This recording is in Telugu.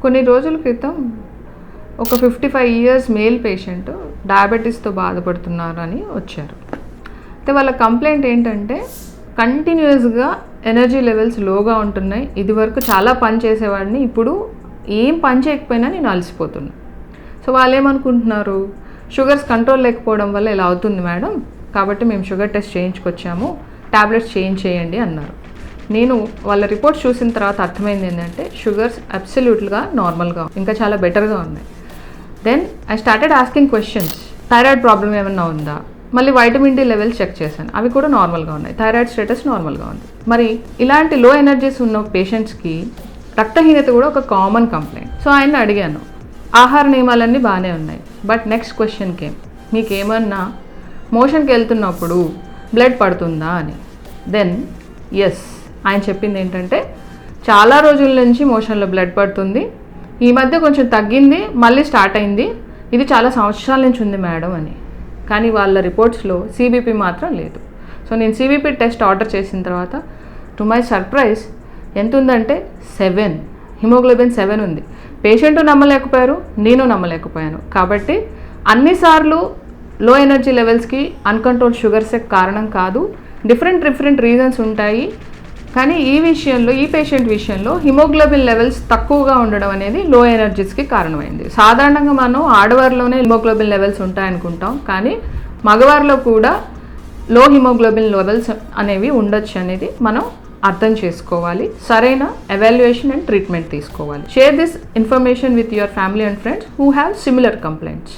కొన్ని రోజుల క్రితం ఒక 55 ఇయర్స్ మేల్ పేషెంట్ డయాబెటీస్తో బాధపడుతున్నారు అని వచ్చారు. అయితే వాళ్ళ కంప్లైంట్ ఏంటంటే కంటిన్యూస్గా ఎనర్జీ లెవెల్స్ లోగా ఉంటున్నాయి. ఇదివరకు చాలా పని చేసేవాడిని, ఇప్పుడు ఏం పని చేయకపోయినా నేను అలసిపోతున్నా. సో వాళ్ళు ఏమనుకుంటున్నారు, షుగర్స్ కంట్రోల్ లేకపోవడం వల్ల ఇలా అవుతుంది మేడం, కాబట్టి మేము షుగర్ టెస్ట్ చేయించుకొచ్చాము, ట్యాబ్లెట్స్ చేంజ్ చేయండి అన్నారు. నేను వాళ్ళ రిపోర్ట్స్ చూసిన తర్వాత అర్థమైంది ఏంటంటే షుగర్స్ అబ్సల్యూట్గా నార్మల్గా, ఇంకా చాలా బెటర్గా ఉన్నాయి. Then I started asking questions. Thyroid problem ఏమన్నా ఉందా, మళ్ళీ వైటమిన్ డి లెవెల్స్ చెక్ చేశాను, అవి కూడా నార్మల్గా ఉన్నాయి. థైరాయిడ్ స్టేటస్ నార్మల్గా ఉంది. మరి ఇలాంటి లో ఎనర్జీస్ ఉన్న పేషెంట్స్కి రక్తహీనత కూడా ఒక కామన్ కంప్లైంట్. సో ఆయన్ని అడిగాను, ఆహార నియమాలన్నీ బాగానే ఉన్నాయి, బట్ నెక్స్ట్ క్వశ్చన్కి మీకేమన్నా మోషన్కి వెళ్తున్నప్పుడు బ్లడ్ పడుతుందా అని. దెన్ ఎస్, ఆయన చెప్పింది ఏంటంటే చాలా రోజుల నుంచి మోషన్లో బ్లడ్ పడుతుంది, ఈ మధ్య కొంచెం తగ్గింది, మళ్ళీ స్టార్ట్ అయింది, ఇది చాలా సంవత్సరాల నుంచి ఉంది మేడం అని. కానీ వాళ్ళ రిపోర్ట్స్లో సిబిపి మాత్రం లేదు. సో నేను సిబిపి టెస్ట్ ఆర్డర్ చేసిన తర్వాత టు మై సర్ప్రైజ్ ఎంత ఉందంటే 7, హిమోగ్లోబిన్ 7 ఉంది. పేషెంట్ నమ్మలేకపోయారు, నేను నమ్మలేకపోయాను. కాబట్టి అన్నిసార్లు లో ఎనర్జీ లెవెల్స్కి అన్కంట్రోల్ షుగర్సే కారణం కాదు, డిఫరెంట్ రీజన్స్ ఉంటాయి. కానీ ఈ పేషెంట్ విషయంలో హిమోగ్లోబిన్ లెవెల్స్ తక్కువగా ఉండడం అనేది లో ఎనర్జీస్కి కారణమైంది. సాధారణంగా మనం ఆడవారిలోనే హిమోగ్లోబిన్ లెవెల్స్ ఉంటాయనుకుంటాం, కానీ మగవారిలో కూడా లో హిమోగ్లోబిన్ లెవెల్స్ అనేవి ఉండొచ్చు అనేది మనం అర్థం చేసుకోవాలి. సరైన ఎవాల్యుయేషన్ అండ్ ట్రీట్మెంట్ తీసుకోవాలి. Share this information with your family and friends who have similar complaints.